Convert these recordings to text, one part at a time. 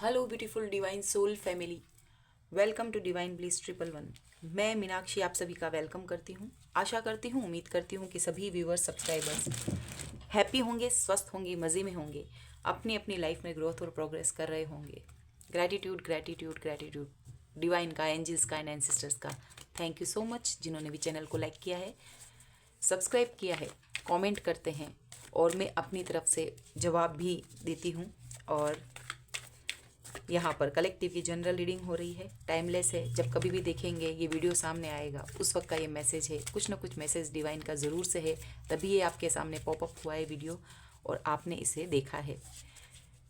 Hello beautiful divine soul family, welcome to divine bliss 111। मैं मीनाक्षी आप सभी का वेलकम करती हूँ। आशा करती हूँ, उम्मीद करती हूँ कि सभी व्यूअर्स सब्सक्राइबर्स हैप्पी होंगे, स्वस्थ होंगे, मज़े में होंगे, अपनी अपनी लाइफ में ग्रोथ और प्रोग्रेस कर रहे होंगे। ग्रैटिट्यूड ग्रैटिट्यूड ग्रैटिट्यूड डिवाइन का, एंजल्स का एंड एंसेस्टर्स का थैंक यू सो मच, जिन्होंने भी चैनल को लाइक किया है, सब्सक्राइब किया है, कमेंट करते हैं और मैं अपनी तरफ से जवाब भी देती हूँ। और यहाँ पर कलेक्टिव की जनरल रीडिंग हो रही है, टाइमलेस है। जब कभी भी देखेंगे ये वीडियो सामने आएगा उस वक्त का ये मैसेज है, कुछ ना कुछ मैसेज डिवाइन का ज़रूर से है, तभी ये आपके सामने पॉपअप हुआ है वीडियो और आपने इसे देखा है।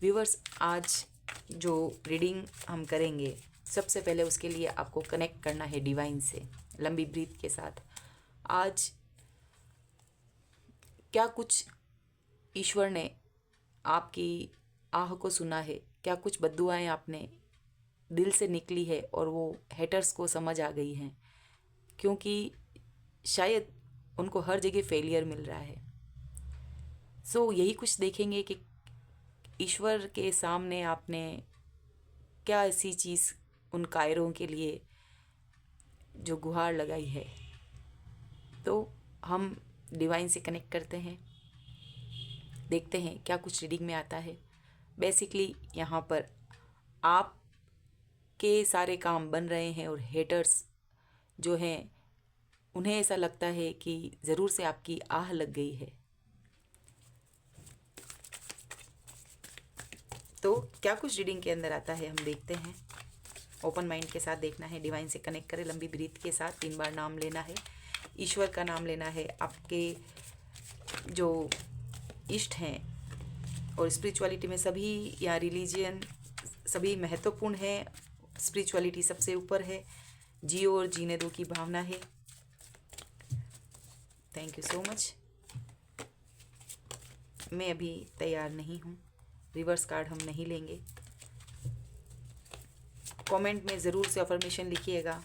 व्यूवर्स, आज जो रीडिंग हम करेंगे, सबसे पहले उसके लिए आपको कनेक्ट करना है डिवाइन से लंबी ब्रीथ के साथ। आज क्या कुछ ईश्वर ने आपकी आह को सुना है, क्या कुछ बद्दुआएं आपने दिल से निकली है और वो हेटर्स को समझ आ गई हैं, क्योंकि शायद उनको हर जगह फेलियर मिल रहा है। यही कुछ देखेंगे कि ईश्वर के सामने आपने क्या ऐसी चीज़ उन कायरों के लिए जो गुहार लगाई है। तो हम डिवाइन से कनेक्ट करते हैं, देखते हैं क्या कुछ रीडिंग में आता है। बेसिकली यहाँ पर आप के सारे काम बन रहे हैं और हेटर्स जो हैं उन्हें ऐसा लगता है कि ज़रूर से आपकी आह लग गई है। तो क्या कुछ रीडिंग के अंदर आता है हम देखते हैं। ओपन माइंड के साथ देखना है, डिवाइन से कनेक्ट करें लंबी ब्रीथ के साथ। 3 बार नाम लेना है, ईश्वर का नाम लेना है। आपके जो इष्ट हैं और स्पिरिचुअलिटी में सभी या रिलीजियन सभी महत्वपूर्ण है, स्पिरिचुअलिटी सबसे ऊपर है, जियो और जीने दो की भावना है। Thank you so much. मैं अभी तैयार नहीं हूँ, रिवर्स कार्ड हम नहीं लेंगे। कमेंट में ज़रूर से अफर्मेशन लिखिएगा,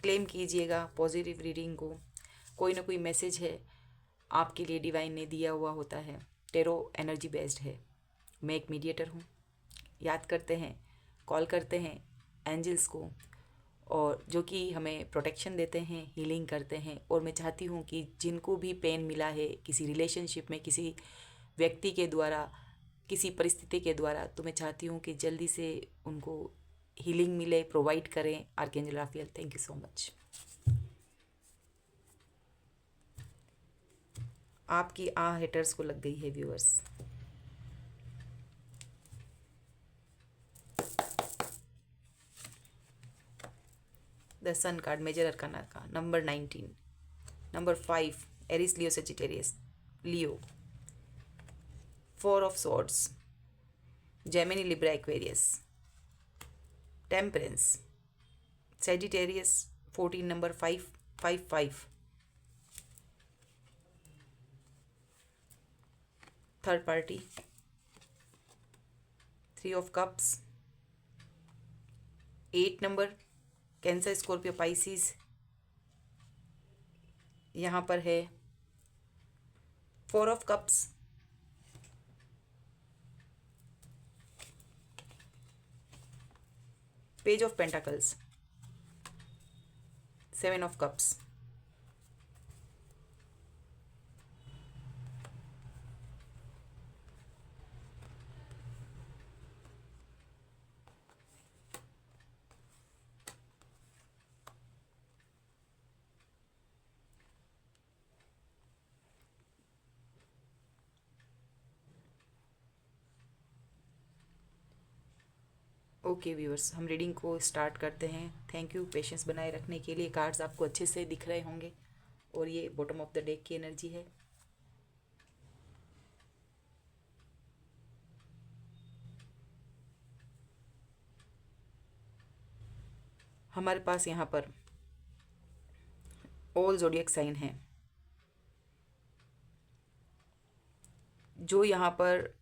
क्लेम कीजिएगा पॉजिटिव रीडिंग को। कोई ना कोई मैसेज है आपके लिए डिवाइन ने दिया हुआ होता है। टेरो एनर्जी बेस्ड है, मैं एक मीडिएटर हूँ। याद करते हैं, कॉल करते हैं एंजल्स को, और जो कि हमें प्रोटेक्शन देते हैं, हीलिंग करते हैं। और मैं चाहती हूँ कि जिनको भी पेन मिला है किसी रिलेशनशिप में, किसी व्यक्ति के द्वारा, किसी परिस्थिति के द्वारा, तो मैं चाहती हूँ कि जल्दी से उनको हीलिंग मिले, प्रोवाइड करें। Archangel Raphael, thank you so much. आपकी हेटर्स को लग गई है viewers. The sun card major arcana का number 19, number 5 Aries Leo Sagittarius Leo, 4 of swords Gemini Libra Aquarius, temperance Sagittarius 14, number 555, third party 3 of cups, 8 number cancer Scorpio Pisces, यहाँ पर है 4 of cups, page of pentacles, 7 of cups, okay viewers, हम reading को start करते हैं। Thank you patience बनाए रखने के लिए। कार्ड्स आपको अच्छे से दिख रहे होंगे और ये बॉटम ऑफ द डेक की एनर्जी है। हमारे पास यहाँ पर ऑल ज़ोडिएक साइन है, जो यहाँ पर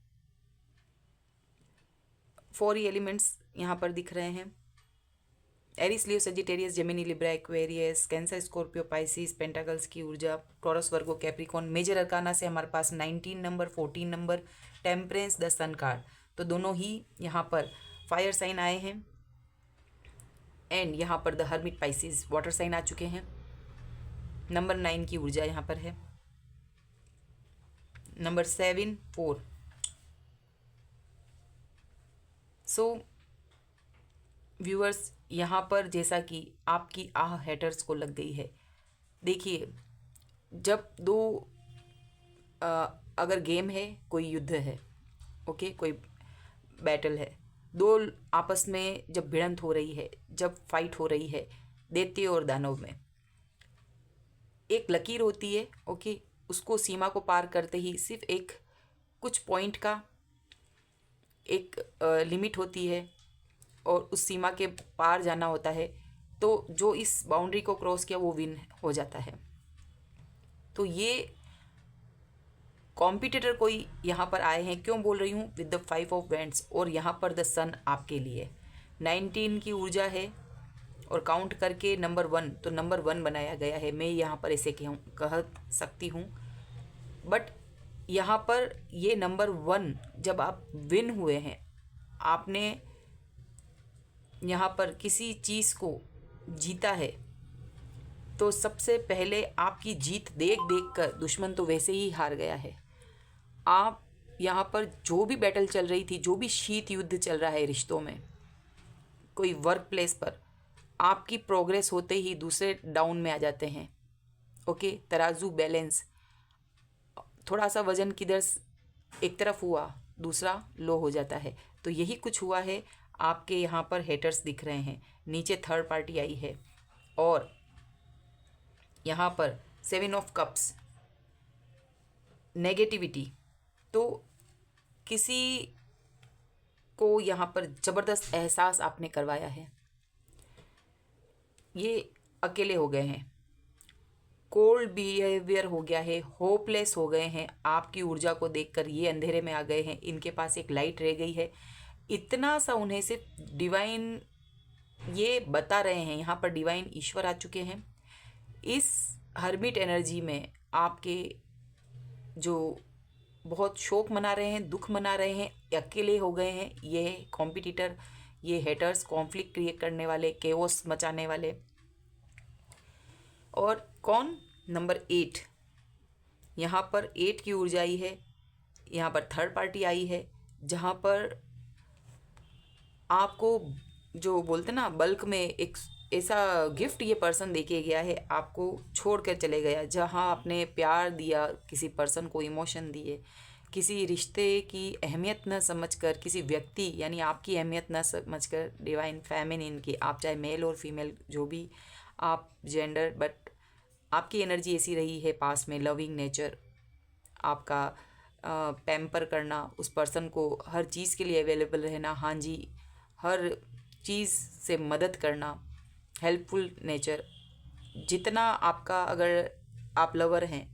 4 एलिमेंट्स यहाँ पर दिख रहे हैं। Aries Leo Sagittarius Gemini Libra Aquarius, Cancer Scorpio Pisces, pentacles की ऊर्जा, Taurus Virgo Capricorn. Major arcana से हमारे पास 19 नंबर, 14 नंबर, टेम्परेंस, द सन कार्ड, तो दोनों ही यहाँ पर फायर साइन आए हैं। एंड यहाँ पर the hermit Pisces water sign आ चुके हैं। नंबर 9 की ऊर्जा यहाँ पर है। नंबर 7 4। सो व्यूअर्स, यहाँ पर जैसा कि आपकी आह हेटर्स को लग गई है, देखिए जब दो अगर गेम है, कोई युद्ध है, ओके, कोई बैटल है, दो आपस में जब भिड़ंत हो रही है, जब फाइट हो रही है दैत्य और दानव में, एक लकीर होती है, ओके, उसको सीमा को पार करते ही सिर्फ एक कुछ पॉइंट का एक लिमिट होती है और उस सीमा के पार जाना होता है। तो जो इस बाउंड्री को क्रॉस किया वो विन हो जाता है। तो ये कॉम्पिटिटर कोई यहाँ पर आए हैं, क्यों बोल रही हूँ, विद द 5 ऑफ वैंड्स, और यहाँ पर द सन आपके लिए 19 की ऊर्जा है और काउंट करके नंबर 1, तो नंबर 1 बनाया गया है। मैं यहाँ पर ऐसे कह सकती हूँ, बट यहाँ पर ये नंबर 1 जब आप विन हुए हैं, आपने यहाँ पर किसी चीज़ को जीता है, तो सबसे पहले आपकी जीत देख देख कर दुश्मन तो वैसे ही हार गया है। आप यहाँ पर जो भी बैटल चल रही थी, जो भी शीत युद्ध चल रहा है रिश्तों में, कोई वर्क प्लेस पर, आपकी प्रोग्रेस होते ही दूसरे डाउन में आ जाते हैं। ओके, तराजू बैलेंस, थोड़ा सा वजन किधर एक तरफ हुआ, दूसरा लो हो जाता है। तो यही कुछ हुआ है। आपके यहाँ पर हेटर्स दिख रहे हैं, नीचे थर्ड पार्टी आई है, और यहाँ पर 7 ऑफ कप्स, नेगेटिविटी। तो किसी को यहाँ पर ज़बरदस्त एहसास आपने करवाया है, ये अकेले हो गए हैं, कोल्ड बिहेवियर हो गया है, होपलेस हो गए हैं, आपकी ऊर्जा को देखकर ये अंधेरे में आ गए हैं। इनके पास एक लाइट रह गई है, इतना सा उन्हें सिर्फ डिवाइन ये बता रहे हैं। यहाँ पर डिवाइन ईश्वर आ चुके हैं। इस हर्मिट एनर्जी में आपके जो बहुत शोक मना रहे हैं, दुख मना रहे हैं, अकेले हो गए हैं, ये कॉम्पिटिटर, ये हेटर्स, कॉन्फ्लिक्ट क्रिएट करने वाले, केओस मचाने वाले। और कौन, नंबर 8, यहाँ पर 8 की ऊर्जा आई है, यहाँ पर थर्ड पार्टी आई है, जहाँ पर आपको जो बोलते ना बल्क में एक ऐसा गिफ्ट ये पर्सन देके गया है, आपको छोड़ कर चले गया। जहाँ आपने प्यार दिया, किसी पर्सन को इमोशन दिए, किसी रिश्ते की अहमियत न समझकर, किसी व्यक्ति यानी आपकी अहमियत न समझकर, डिवाइन फेमिनिन की, आप चाहे मेल और फीमेल जो भी आप जेंडर, बट आपकी एनर्जी ऐसी रही है पास में, लविंग नेचर, आपका पैम्पर करना, उस पर्सन को हर चीज़ के लिए अवेलेबल रहना, हाँ जी, हर चीज़ से मदद करना, हेल्पफुल नेचर। जितना आपका, अगर आप लवर हैं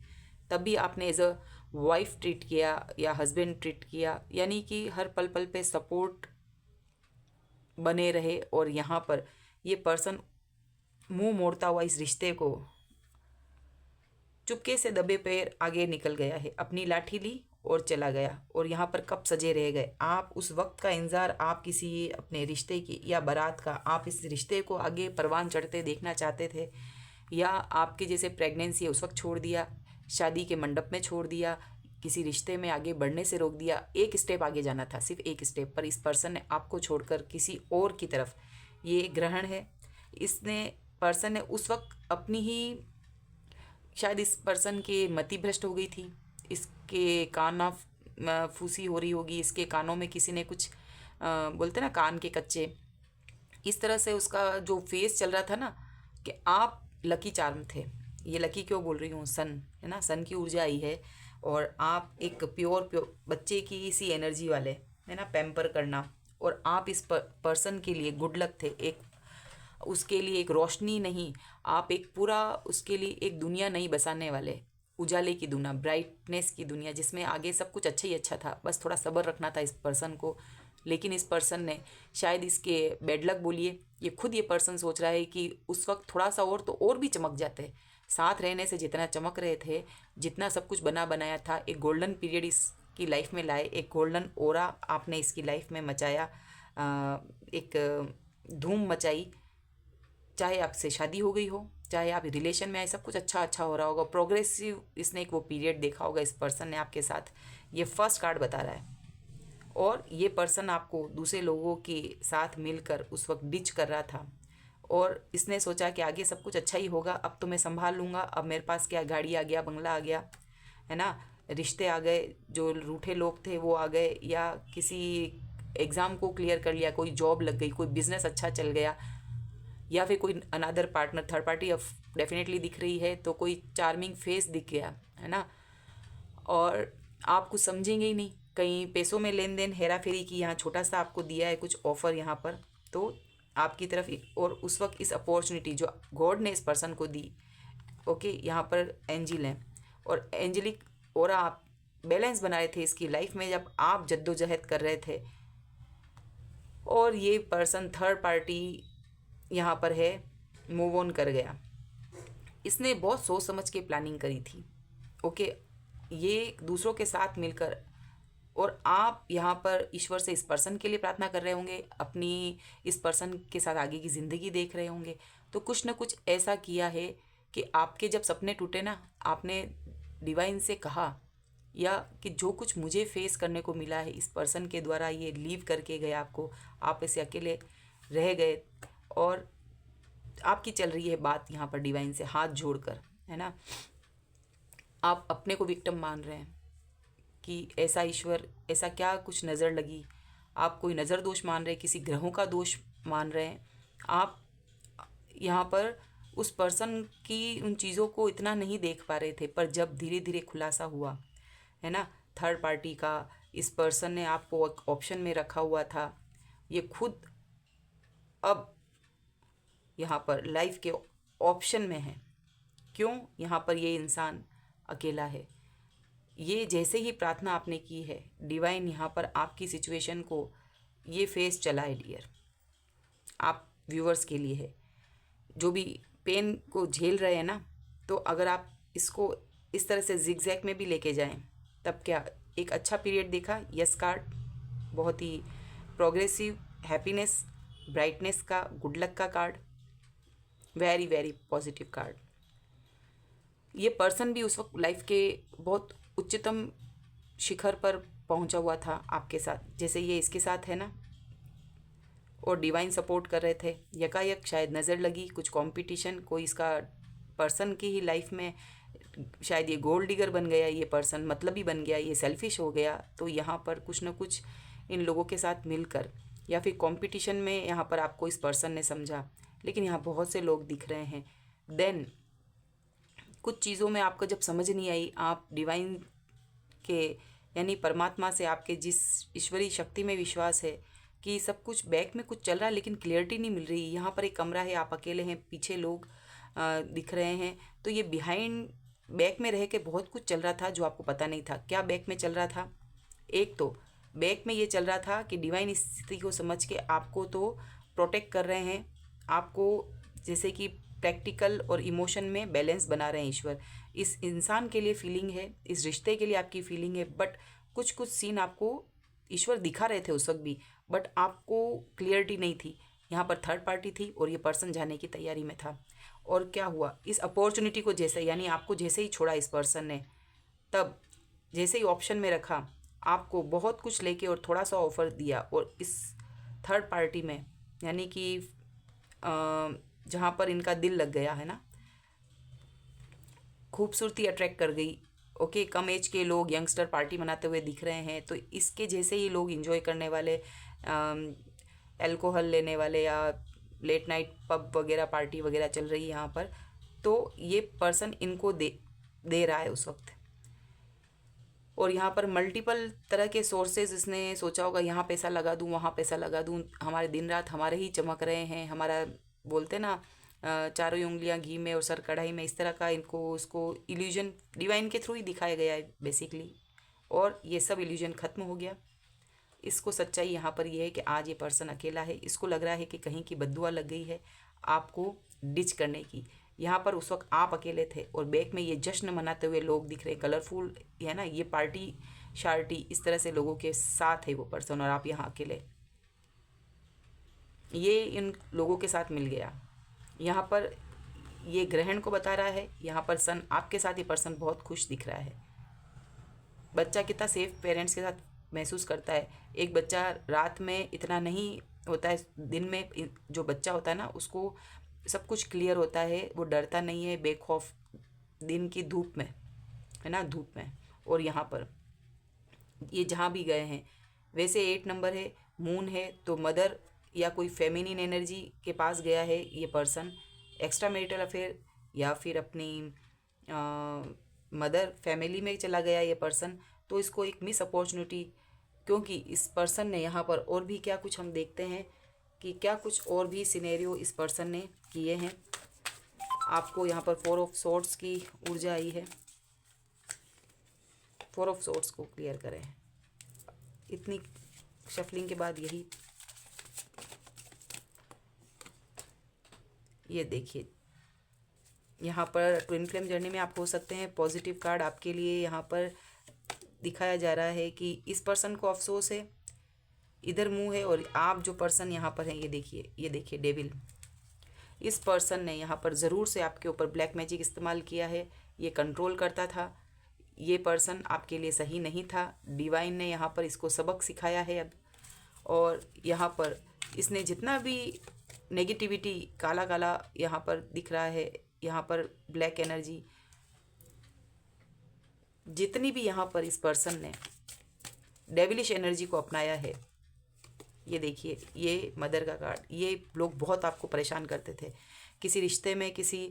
तब भी आपने एज अ वाइफ ट्रीट किया या हस्बैंड ट्रीट किया, यानी कि हर पल पल पे सपोर्ट बने रहे। और यहाँ पर ये पर्सन मुंह मोड़ता हुआ इस रिश्ते को चुपके से दबे पैर आगे निकल गया है, अपनी लाठी ली और चला गया। और यहाँ पर कब सजे रह गए आप, उस वक्त का इंतज़ार, आप किसी अपने रिश्ते की या बारात का, आप इस रिश्ते को आगे परवान चढ़ते देखना चाहते थे, या आपके जैसे प्रेगनेंसी है उस वक्त छोड़ दिया, शादी के मंडप में छोड़ दिया, किसी रिश्ते में आगे बढ़ने से रोक दिया। एक स्टेप आगे जाना था, सिर्फ एक स्टेप, पर इस पर्सन ने आपको छोड़कर किसी और की तरफ, ये ग्रहण है, इसने पर्सन ने उस वक्त अपनी ही, शायद इस पर्सन के मति भ्रष्ट हो गई थी, इसके काना फूसी हो रही होगी, इसके कानों में किसी ने कुछ बोलते ना कान के कच्चे, इस तरह से उसका जो फेस चल रहा था ना, कि आप लकी चार्म थे। ये लकी क्यों बोल रही हूँ, सन है ना, सन की ऊर्जा आई है, और आप एक प्योर बच्चे की इसी एनर्जी वाले है ना, पैम्पर करना, और आप इस पर्सन के लिए गुड लक थे, एक उसके लिए एक रोशनी नहीं, आप एक पूरा उसके लिए एक दुनिया नहीं बसाने वाले, उजाले की दुनिया, ब्राइटनेस की दुनिया, जिसमें आगे सब कुछ अच्छा ही अच्छा था, बस थोड़ा सब्र रखना था इस पर्सन को। लेकिन इस पर्सन ने, शायद इसके बैड लक बोलिए, ये खुद ये पर्सन सोच रहा है कि उस वक्त थोड़ा सा और तो और भी चमक जाते, साथ रहने से जितना चमक रहे थे, जितना सब कुछ बना बनाया था, एक गोल्डन पीरियड इसकी आपकी लाइफ में लाए, एक गोल्डन ओरा आपने इसकी लाइफ में मचाया, एक धूम मचाई। चाहे आपसे शादी हो गई हो, चाहे आप रिलेशन में आए, सब कुछ अच्छा अच्छा हो रहा होगा, प्रोग्रेसिव इसने एक वो पीरियड देखा होगा इस पर्सन ने आपके साथ। ये फर्स्ट कार्ड बता रहा है। और ये पर्सन आपको दूसरे लोगों के साथ मिलकर उस वक्त डिच कर रहा था, और इसने सोचा कि आगे सब कुछ अच्छा ही होगा, अब तो मैं संभाल लूँगा, अब मेरे पास क्या, गाड़ी आ गया, बंगला आ गया, है ना, रिश्ते आ गए, जो रूठे लोग थे वो आ गए, या किसी एग्ज़ाम को क्लियर कर लिया, कोई जॉब लग गई, कोई बिजनेस अच्छा चल गया, या फिर कोई अनदर पार्टनर, थर्ड पार्टी अब डेफिनेटली दिख रही है, तो कोई चार्मिंग फेस दिख गया, है ना। और आप कुछ समझेंगे ही नहीं, कहीं पैसों में लेन देन, हेरा फेरी की, यहाँ छोटा सा आपको दिया है कुछ ऑफ़र यहाँ पर, तो आपकी तरफ। और उस वक्त इस अपॉर्चुनिटी जो गॉड ने इस पर्सन को दी, ओके, यहाँ पर एंजिल हैं और एंजलिक और आप बैलेंस बना रहे थे इसकी लाइफ में जब आप जद्दोजहद कर रहे थे। और ये पर्सन थर्ड पार्टी यहाँ पर है, मूव ऑन कर गया। इसने बहुत सोच समझ के प्लानिंग करी थी, ओके, ये दूसरों के साथ मिलकर। और आप यहाँ पर ईश्वर से इस पर्सन के लिए प्रार्थना कर रहे होंगे, अपनी इस पर्सन के साथ आगे की ज़िंदगी देख रहे होंगे, तो कुछ ना कुछ ऐसा किया है कि आपके जब सपने टूटे ना, आपने डिवाइन से कहा, या कि जो कुछ मुझे फेस करने को मिला है इस पर्सन के द्वारा, ये लीव करके गया आपको, आप ऐसे अकेले रह गए, और आपकी चल रही है बात यहाँ पर डिवाइन से हाथ जोड़कर, है ना। आप अपने को विक्टिम मान रहे हैं कि ऐसा ईश्वर, ऐसा क्या कुछ नज़र लगी, आप कोई नज़र दोष मान रहे हैं, किसी ग्रहों का दोष मान रहे हैं। आप यहाँ पर उस पर्सन की उन चीज़ों को इतना नहीं देख पा रहे थे, पर जब धीरे धीरे खुलासा हुआ, है ना, थर्ड पार्टी का, इस पर्सन ने आपको एक ऑप्शन में रखा हुआ था, ये खुद अब यहाँ पर लाइफ के ऑप्शन में है। क्यों? यहाँ पर ये इंसान अकेला है। ये जैसे ही प्रार्थना आपने की है, डिवाइन यहाँ पर आपकी सिचुएशन को ये फेस चला है डियर, आप व्यूअर्स के लिए है, जो भी पेन को झेल रहे हैं ना, तो अगर आप इसको इस तरह से जिगजैग में भी लेके जाएं, तब क्या एक अच्छा पीरियड देखा। यस कार्ड बहुत ही प्रोग्रेसिव, हैप्पीनेस, ब्राइटनेस का, गुड लक का card, very very positive card. ये पर्सन भी उस वक्त लाइफ के बहुत उच्चतम शिखर पर पहुंचा हुआ था आपके साथ, जैसे ये इसके साथ है ना, और डिवाइन सपोर्ट कर रहे थे। यकायक शायद नज़र लगी, कुछ कंपटीशन, कोई इसका पर्सन की ही लाइफ में, शायद ये गोल्ड डिगर बन गया, ये पर्सन मतलबी बन गया, ये सेल्फिश हो गया, तो यहाँ पर कुछ ना कुछ इन लोगों के साथ मिलकर, या फिर कंपटीशन में यहाँ पर आपको इस पर्सन ने समझा। लेकिन यहाँ बहुत से लोग दिख रहे हैं। देन कुछ चीज़ों में आपको जब समझ नहीं आई, आप डिवाइन के यानी परमात्मा से, आपके जिस ईश्वरीय शक्ति में विश्वास है कि सब कुछ बैक में कुछ चल रहा है लेकिन क्लियरिटी नहीं मिल रही। यहाँ पर एक कमरा है, आप अकेले हैं, पीछे लोग दिख रहे हैं, तो ये बिहाइंड बैक में रह के बहुत कुछ चल रहा था जो आपको पता नहीं था। क्या बैक में चल रहा था? एक तो बैक में ये चल रहा था कि डिवाइन इस स्थिति को समझ के आपको तो प्रोटेक्ट कर रहे हैं, आपको जैसे कि प्रैक्टिकल और इमोशन में बैलेंस बना रहे हैं ईश्वर। इस इंसान के लिए फीलिंग है, इस रिश्ते के लिए आपकी फीलिंग है, बट कुछ कुछ सीन आपको ईश्वर दिखा रहे थे उस वक्त भी, बट आपको क्लियरिटी नहीं थी। यहाँ पर थर्ड पार्टी थी और ये पर्सन जाने की तैयारी में था। और क्या हुआ, इस अपॉर्चुनिटी को जैसे, यानी आपको जैसे ही छोड़ा इस पर्सन ने, तब जैसे ही ऑप्शन में रखा, आपको बहुत कुछ लेके और थोड़ा सा ऑफर दिया, और इस थर्ड पार्टी में यानी कि जहाँ पर इनका दिल लग गया है ना, खूबसूरती अट्रैक्ट कर गई। ओके, कम एज के लोग यंगस्टर पार्टी मनाते हुए दिख रहे हैं, तो इसके जैसे ही लोग एंजॉय करने वाले, अल्कोहल लेने वाले, या लेट नाइट पब वगैरह पार्टी वगैरह चल रही है यहाँ पर, तो ये पर्सन इनको दे रहा है उस वक्त। और यहाँ पर मल्टीपल तरह के सोर्सेज, इसने सोचा होगा यहाँ पैसा लगा दूँ, वहाँ पैसा लगा दूँ, हमारे दिन रात हमारे ही चमक रहे हैं, हमारा बोलते ना चारों उंगलियां घी में और सर कढ़ाई में, इस तरह का इनको उसको इल्यूजन डिवाइन के थ्रू ही दिखाया गया है बेसिकली। और ये सब इल्यूजन ख़त्म हो गया। इसको सच्चाई यहाँ पर ये है कि आज ये पर्सन अकेला है, इसको लग रहा है कि कहीं की बद्दुआ लग गई है आपको डिच करने की। यहाँ पर उस वक्त आप अकेले थे और बैक में ये जश्न मनाते हुए लोग दिख रहे, कलरफुल है ना, ये पार्टी शार्टी, इस तरह से लोगों के साथ है वो पर्सन और आप यहाँ अकेले। ये इन लोगों के साथ मिल गया। यहाँ पर ये ग्रहण को बता रहा है, यहाँ पर सन आपके साथ ये पर्सन बहुत खुश दिख रहा है। बच्चा कितना सेफ पेरेंट्स के साथ महसूस करता है। एक बच्चा रात में इतना नहीं होता है, दिन में जो बच्चा होता है ना उसको सब कुछ क्लियर होता है, वो डरता नहीं है बेखौफ दिन की धूप में, है ना, धूप में। और यहाँ पर ये जहाँ भी गए हैं, वैसे 8 नंबर है, मून है, तो मदर या कोई फेमिनिन एनर्जी के पास गया है ये पर्सन, एक्स्ट्रा मैरिटल अफेयर या फिर अपनी मदर फैमिली में चला गया ये पर्सन। तो इसको एक मिस अपॉर्चुनिटी, क्योंकि इस पर्सन ने यहाँ पर और भी क्या कुछ हम देखते हैं कि क्या कुछ और भी सिनेरियो इस पर्सन ने किए हैं। आपको यहाँ पर 4 ऑफ सोर्ड्स की ऊर्जा आई है। 4 ऑफ सोर्ड्स को क्लियर करें। इतनी शफलिंग के बाद यही, ये देखिए यहाँ पर ट्विन फ्लेम जर्नी में आप हो सकते हैं। पॉजिटिव कार्ड आपके लिए यहाँ पर दिखाया जा रहा है कि इस पर्सन को अफसोस है, इधर मुंह है, और आप जो पर्सन यहाँ पर हैं ये देखिए डेविल। इस पर्सन ने यहाँ पर ज़रूर से आपके ऊपर ब्लैक मैजिक इस्तेमाल किया है, ये कंट्रोल करता था। ये पर्सन आपके लिए सही नहीं था, डिवाइन ने यहाँ पर इसको सबक सिखाया है अब। और यहाँ पर इसने जितना भी नेगेटिविटी, काला काला यहाँ पर दिख रहा है, यहाँ पर ब्लैक एनर्जी, जितनी भी यहाँ पर इस पर्सन ने डेविलिश एनर्जी को अपनाया है, ये देखिए ये मदर का कार्ड। ये लोग बहुत आपको परेशान करते थे, किसी रिश्ते में, किसी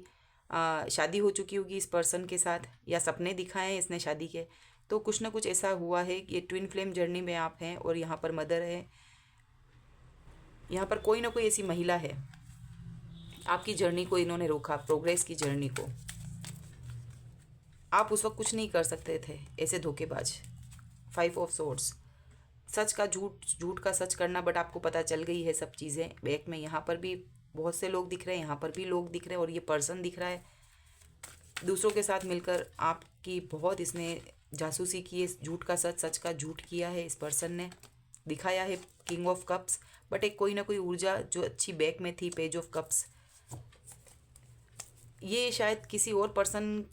शादी हो चुकी होगी इस पर्सन के साथ, या सपने दिखाए हैं इसने शादी के, तो कुछ ना कुछ ऐसा हुआ है कि ये ट्विन फ्लेम जर्नी में आप हैं और यहाँ पर मदर है। यहाँ पर कोई ना कोई ऐसी महिला है, आपकी जर्नी को इन्होंने रोका, प्रोग्रेस की जर्नी को। आप उस वक्त कुछ नहीं कर सकते थे, ऐसे धोखेबाज। 5 ऑफ सोर्ड्स, सच का झूठ, झूठ का सच करना, बट आपको पता चल गई है सब चीज़ें बैक में। यहाँ पर भी बहुत से लोग दिख रहे हैं, यहाँ पर भी लोग दिख रहे हैं, और ये पर्सन दिख रहा है दूसरों के साथ मिलकर आपकी बहुत इसने जासूसी की है। झूठ का सच, सच का झूठ किया है इस पर्सन ने, दिखाया है किंग ऑफ कप्स, बट एक कोई ना कोई ऊर्जा जो अच्छी बैक में थी, पेज ऑफ कप्स। ये शायद किसी और पर्सन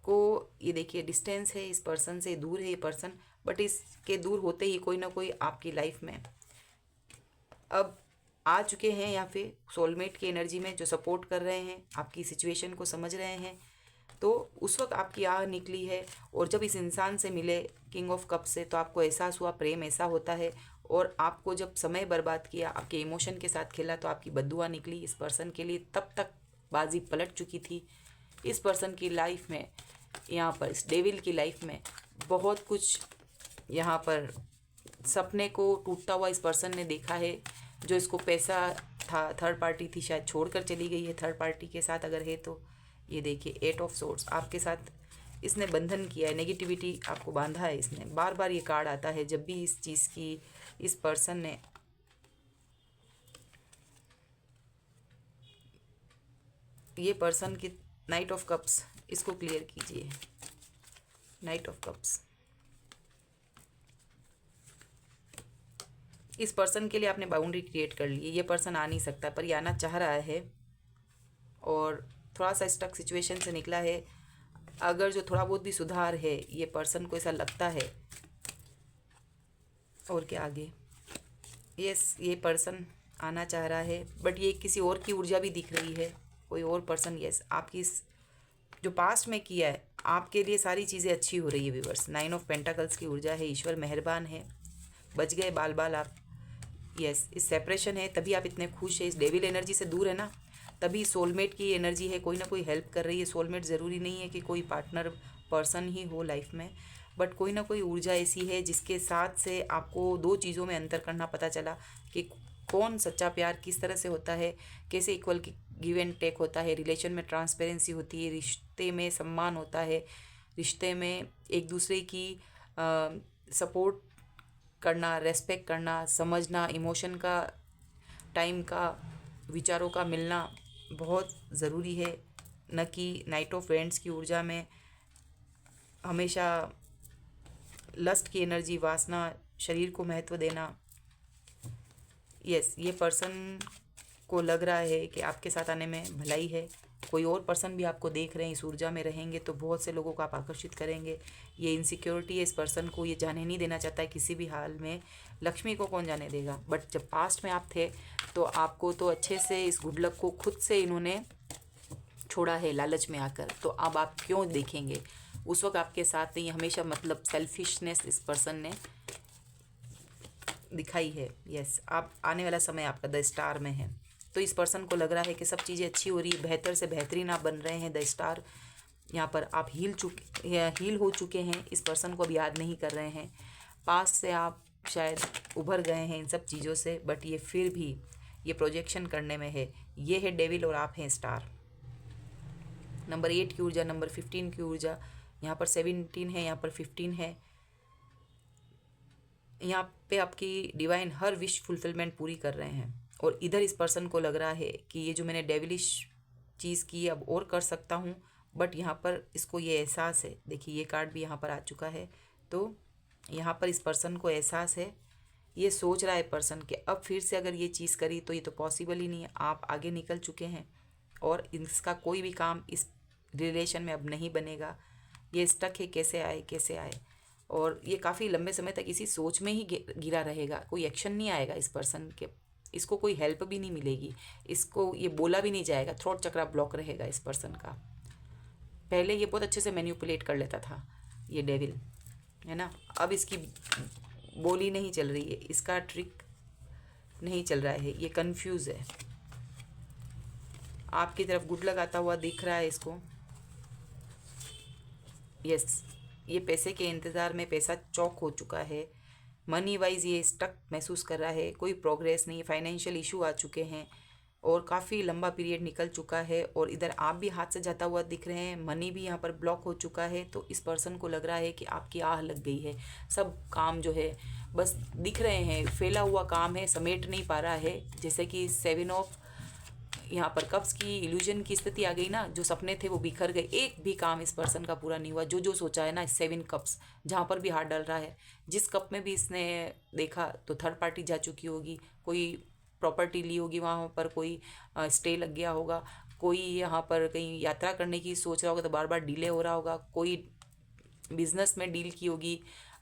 को, ये देखिए डिस्टेंस है इस पर्सन से, दूर है ये पर्सन, बट इसके दूर होते ही कोई ना कोई आपकी लाइफ में अब आ चुके हैं, या फिर सोलमेट की एनर्जी में जो सपोर्ट कर रहे हैं, आपकी सिचुएशन को समझ रहे हैं। तो उस वक्त आपकी आह निकली है, और जब इस इंसान से मिले किंग ऑफ कप से, तो आपको एहसास हुआ प्रेम ऐसा होता है। और आपको जब समय बर्बाद किया, आपके इमोशन के साथ खेला, तो आपकी बद्दुआ निकली इस पर्सन के लिए। तब तक बाजी पलट चुकी थी इस पर्सन की लाइफ में। यहाँ पर इस डेविल की लाइफ में बहुत कुछ, यहाँ पर सपने को टूटता हुआ इस पर्सन ने देखा है। जो इसको पैसा था, थर्ड पार्टी थी, शायद छोड़कर चली गई है थर्ड पार्टी के साथ अगर है तो। ये देखिए 8 ऑफ सोर्ड्स, आपके साथ इसने बंधन किया है, नेगेटिविटी आपको बांधा है इसने। बार बार ये कार्ड आता है जब भी इस चीज़ की इस पर्सन ने, ये पर्सन की नाइट ऑफ कप्स, इसको क्लियर कीजिए। नाइट ऑफ कप्स, इस पर्सन के लिए आपने बाउंड्री क्रिएट कर ली है। ये पर्सन आ नहीं सकता, पर ये आना चाह रहा है, और थोड़ा सा स्टक सिचुएशन से निकला है। अगर जो थोड़ा बहुत भी सुधार है, ये पर्सन को ऐसा लगता है। और क्या आगे, यस ये पर्सन आना चाह रहा है, बट ये किसी और की ऊर्जा भी दिख रही है, कोई और पर्सन। यस आपकी जो पास्ट में किया है, आपके लिए सारी चीज़ें अच्छी हो रही है व्यूअर्स। 9 ऑफ पेंटाकल्स की ऊर्जा है, ईश्वर मेहरबान है, बच गए बाल बाल आप। यस इस सेपरेशन है, तभी आप इतने खुश हैं, इस डेविल एनर्जी से दूर है ना, तभी सोलमेट की एनर्जी है, कोई ना कोई हेल्प कर रही है। सोलमेट ज़रूरी नहीं है कि कोई पार्टनर पर्सन ही हो लाइफ में, बट कोई ना कोई ऊर्जा ऐसी है जिसके साथ से आपको दो चीज़ों में अंतर करना पता चला कि कौन सच्चा प्यार किस तरह से होता है, कैसे इक्वल गिव एंड टेक होता है, रिलेशन में ट्रांसपेरेंसी होती है, रिश्ते में सम्मान होता है, रिश्ते में एक दूसरे की सपोर्ट करना, रेस्पेक्ट करना, समझना, इमोशन का, टाइम का, विचारों का मिलना बहुत ज़रूरी है। न कि नाइट ऑफ वेंट्स की ऊर्जा में हमेशा लस्ट की एनर्जी, वासना, शरीर को महत्व देना। यस, ये पर्सन को लग रहा है कि आपके साथ आने में भलाई है। कोई और पर्सन भी आपको देख रहे हैं, इस ऊर्जा में रहेंगे तो बहुत से लोगों को आप आकर्षित करेंगे। ये इनसिक्योरिटी है इस पर्सन को, ये जाने नहीं देना चाहता है किसी भी हाल में। लक्ष्मी को कौन जाने देगा। बट जब पास्ट में आप थे तो आपको तो अच्छे से इस गुड लक को खुद से इन्होंने छोड़ा है लालच में आकर, तो अब आप क्यों देखेंगे। उस वक्त आपके साथ नहीं, हमेशा मतलब सेल्फिशनेस इस पर्सन ने दिखाई है। यस, आप आने वाला समय आपका द स्टार में है, तो इस पर्सन को लग रहा है कि सब चीज़ें अच्छी हो रही है, बेहतर से बेहतरीन आप बन रहे हैं। द स्टार यहाँ पर आप हील हो चुके हैं, इस पर्सन को अब याद नहीं कर रहे हैं। पास से आप शायद उभर गए हैं इन सब चीज़ों से, बट ये फिर भी ये प्रोजेक्शन करने में है। ये है डेविल और आप हैं स्टार। नंबर 8 की ऊर्जा, नंबर 15 की ऊर्जा, यहाँ पर 17 है, यहाँ पर 15 है। यहाँ पे आपकी डिवाइन हर विश फुलफिलमेंट पूरी कर रहे हैं। और इधर इस पर्सन को लग रहा है कि ये जो मैंने डेविलिश चीज़ की अब और कर सकता हूँ, बट यहाँ पर इसको ये एहसास है। देखिए ये कार्ड भी यहाँ पर आ चुका है, तो यहाँ पर इस पर्सन को एहसास है। ये सोच रहा है पर्सन कि अब फिर से अगर ये चीज़ करी तो ये तो पॉसिबल ही नहीं है। आप आगे निकल चुके हैं और इसका कोई भी काम इस रिलेशन में अब नहीं बनेगा। ये स्टक है, कैसे आए कैसे आए, और ये काफ़ी लंबे समय तक इसी सोच में ही गिरा रहेगा। कोई एक्शन नहीं आएगा इस पर्सन के, इसको कोई हेल्प भी नहीं मिलेगी, इसको ये बोला भी नहीं जाएगा। थ्रोट चक्रा ब्लॉक रहेगा इस पर्सन का। पहले ये बहुत अच्छे से मैनिपुलेट कर लेता था ये डेविल, है ना। अब इसकी बोली नहीं चल रही है, इसका ट्रिक नहीं चल रहा है, ये कंफ्यूज है। आपकी तरफ गुड लक आता हुआ दिख रहा है इसको। यस, ये पैसे के इंतज़ार में पैसा चौक हो चुका है। मनी वाइज ये स्टक महसूस कर रहा है, कोई प्रोग्रेस नहीं, फाइनेंशियल इशू आ चुके हैं और काफ़ी लंबा पीरियड निकल चुका है। और इधर आप भी हाथ से जाता हुआ दिख रहे हैं, मनी भी यहाँ पर ब्लॉक हो चुका है। तो इस पर्सन को लग रहा है कि आपकी आह लग गई है। सब काम जो है बस दिख रहे हैं, फैला हुआ काम है, समेट नहीं पा रहा है। जैसे कि 7 ऑफ यहाँ पर कप्स की इल्यूजन की स्थिति आ गई ना, जो सपने थे वो बिखर गए। एक भी काम इस पर्सन का पूरा नहीं हुआ। जो जो सोचा है ना, 7 कप्स जहाँ पर भी हाथ डाल रहा है, जिस कप में भी इसने देखा तो थर्ड पार्टी जा चुकी होगी, कोई प्रॉपर्टी ली होगी, वहाँ पर कोई स्टे लग गया होगा, कोई यहाँ पर कहीं यात्रा करने की सोच रहा होगा तो बार बार डिले हो रहा होगा, कोई बिजनेस में डील की होगी,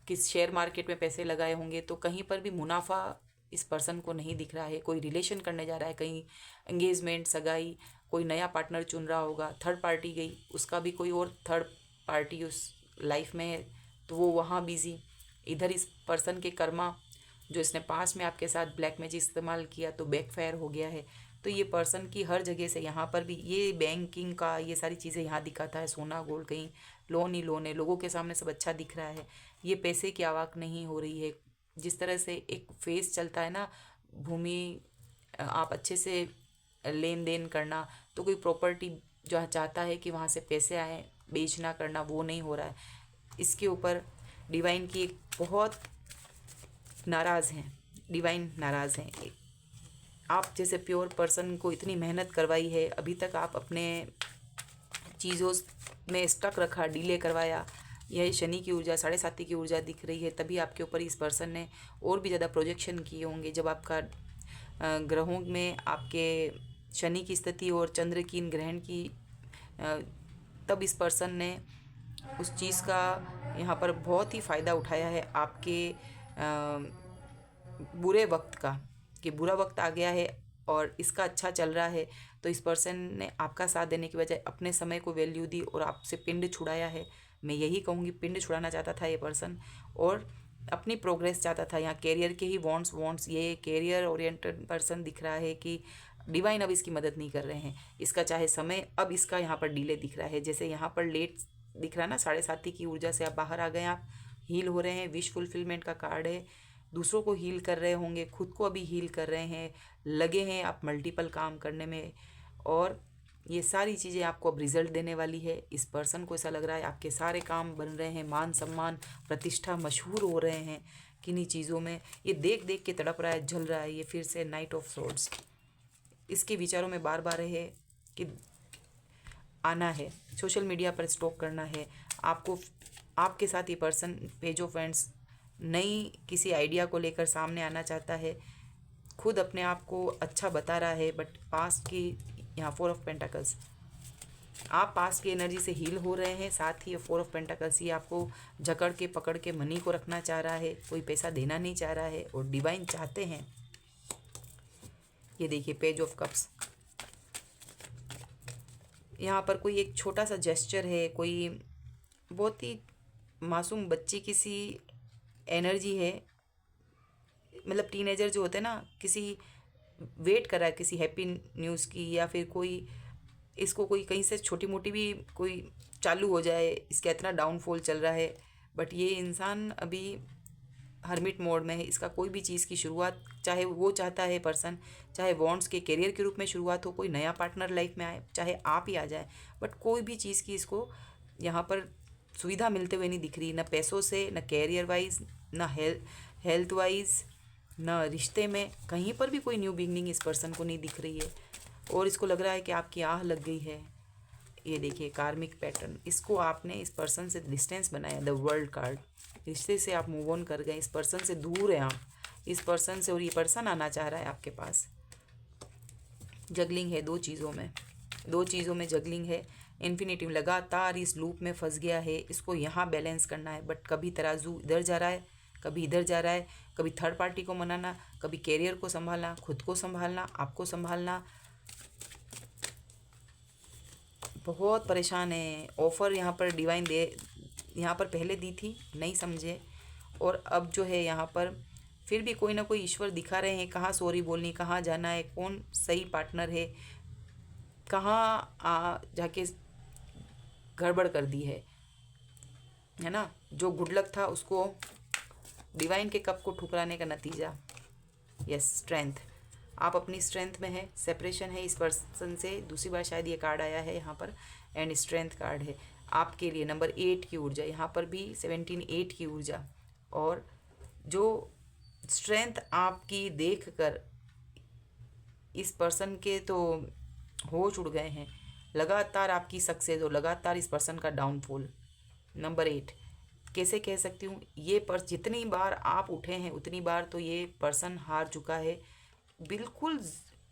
किस शेयर मार्केट में पैसे लगाए होंगे, तो कहीं पर भी मुनाफा इस पर्सन को नहीं दिख रहा है। कोई रिलेशन करने जा रहा है, कहीं एंगेजमेंट, सगाई, कोई नया पार्टनर चुन रहा होगा, थर्ड पार्टी गई, उसका भी कोई और थर्ड पार्टी उस लाइफ में है तो वो वहाँ बिजी। इधर इस पर्सन के कर्मा जो इसने पास में आपके साथ ब्लैक मैजिक इस्तेमाल किया तो बैकफायर हो गया है। तो ये पर्सन की हर जगह से यहाँ पर भी ये बैंकिंग का ये सारी चीज़ें यहाँ दिखाता है, सोना गोल्ड, कहीं लोन ही लोन है, लोगों के सामने सब अच्छा दिख रहा है। ये पैसे की आवक नहीं हो रही है। जिस तरह से एक फेज चलता है ना, भूमि आप अच्छे से लेन देन करना, तो कोई प्रॉपर्टी जो चाहता है कि वहाँ से पैसे आए, बेचना करना, वो नहीं हो रहा है। इसके ऊपर डिवाइन की एक बहुत नाराज़ हैं, डिवाइन नाराज़ हैं। आप जैसे प्योर पर्सन को इतनी मेहनत करवाई है, अभी तक आप अपने चीज़ों में स्टक रखा, डिले करवाया। यह शनि की ऊर्जा, 7.5 की ऊर्जा दिख रही है, तभी आपके ऊपर इस पर्सन ने और भी ज़्यादा प्रोजेक्शन किए होंगे। जब आपका ग्रहों में आपके शनि की स्थिति और चंद्र की इन ग्रहण की, तब इस पर्सन ने उस चीज़ का यहाँ पर बहुत ही फ़ायदा उठाया है आपके बुरे वक्त का, कि बुरा वक्त आ गया है और इसका अच्छा चल रहा है। तो इस पर्सन ने आपका साथ देने की बजाय अपने समय को वैल्यू दी और आपसे पिंड छुड़ाया है। मैं यही कहूँगी, पिंड छुड़ाना चाहता था ये पर्सन और अपनी प्रोग्रेस चाहता था। यहाँ कैरियर के ही वॉन्ट्स ये कैरियर ओरिएंटेड पर्सन दिख रहा है कि डिवाइन अब इसकी मदद नहीं कर रहे हैं। इसका चाहे समय अब इसका यहाँ पर डिले दिख रहा है। जैसे यहाँ पर लेट दिख रहा है ना, 7.5 की ऊर्जा से आप बाहर आ गए, आप हील हो रहे हैं। विश फुलफिलमेंट का कार्ड है। दूसरों को हील कर रहे होंगे, खुद को अभी हील कर रहे हैं, लगे हैं आप मल्टीपल काम करने में, और ये सारी चीज़ें आपको अब रिजल्ट देने वाली है। इस पर्सन को ऐसा लग रहा है आपके सारे काम बन रहे हैं, मान सम्मान प्रतिष्ठा मशहूर हो रहे हैं किन्हीं चीज़ों में। ये देख देख के तड़प रहा है, जल रहा है। ये फिर से नाइट ऑफ सोर्ड्स इसके विचारों में बार बार है कि आना है, सोशल मीडिया पर स्टॉक करना है, आपको आपके साथ ये पर्सन पेज ऑफ फ्रेंड्स नई किसी आइडिया को लेकर सामने आना चाहता है, खुद अपने आप को अच्छा बता रहा है, बट पास्ट की यहाँ 4 ऑफ पेंटाकल्स, आप पास्ट की एनर्जी से हील हो रहे हैं। साथ ही 4 ऑफ पेंटाकल्स ये आपको जकड़ के पकड़ के मनी को रखना चाह रहा है, कोई पैसा देना नहीं चाह रहा है, और डिवाइन चाहते हैं। ये देखिए पेज ऑफ कप्स, यहाँ पर कोई एक छोटा सा जेस्चर है, कोई बहुत ही मासूम बच्ची किसी एनर्जी है, मतलब टीनेजर जो होते हैं ना, किसी वेट कर रहा है किसी हैप्पी न्यूज़ की, या फिर कोई इसको कोई कहीं से छोटी मोटी भी कोई चालू हो जाए, इसका इतना डाउनफॉल चल रहा है, बट ये इंसान अभी हर्मिट मोड में है। इसका कोई भी चीज़ की शुरुआत, चाहे वो चाहता है पर्सन, चाहे वॉन्ट्स के करियर के रूप में शुरुआत हो, कोई नया पार्टनर लाइफ में आए, चाहे आप ही आ जाए, बट कोई भी चीज़ की इसको यहाँ पर सुविधा मिलते हुए नहीं दिख रही, ना पैसों से, ना कैरियर वाइज, ना हेल्थ वाइज, ना रिश्ते में, कहीं पर भी कोई न्यू बिगनिंग इस पर्सन को नहीं दिख रही है। और इसको लग रहा है कि आपकी आह लग गई है। ये देखिए कार्मिक पैटर्न, इसको आपने इस पर्सन से डिस्टेंस बनाया, द वर्ल्ड कार्ड, रिश्ते से आप मूव ऑन कर गए, इस पर्सन से दूर हैं आप इस पर्सन से, और ये पर्सन आना चाह रहा है आपके पास। जगलिंग है दो चीज़ों में जगलिंग है। इन्फिनिटिव लगातार इस लूप में फंस गया है, इसको यहाँ बैलेंस करना है, बट कभी तराजू इधर जा रहा है, कभी इधर जा रहा है, कभी थर्ड पार्टी को मनाना, कभी कैरियर को संभालना, खुद को संभालना, आपको संभालना, बहुत परेशान है। ऑफ़र यहाँ पर डिवाइन यहाँ पर पहले दी थी, नहीं समझे, और अब जो है यहाँ पर फिर भी कोई ना कोई ईश्वर दिखा रहे हैं, कहाँ सॉरी बोलनी, कहाँ जाना है, कौन सही पार्टनर है, कहाँ जाके गड़बड़ कर दी है ना। जो गुड लक था उसको, डिवाइन के कप को ठुकराने का नतीजा। यस, स्ट्रेंथ, आप अपनी स्ट्रेंथ में है, सेपरेशन है इस पर्सन से, दूसरी बार शायद ये कार्ड आया है यहाँ पर, एंड स्ट्रेंथ कार्ड है आपके लिए। नंबर 8 की ऊर्जा, यहाँ पर भी 17 की ऊर्जा, और जो स्ट्रेंथ आपकी देख कर इस पर्सन के तो होश उड़ गए हैं। लगातार आपकी सक्सेस और लगातार इस पर्सन का डाउनफॉल। नंबर 8 कैसे कह सकती हूँ, ये जितनी बार आप उठे हैं उतनी बार तो ये पर्सन हार चुका है बिल्कुल।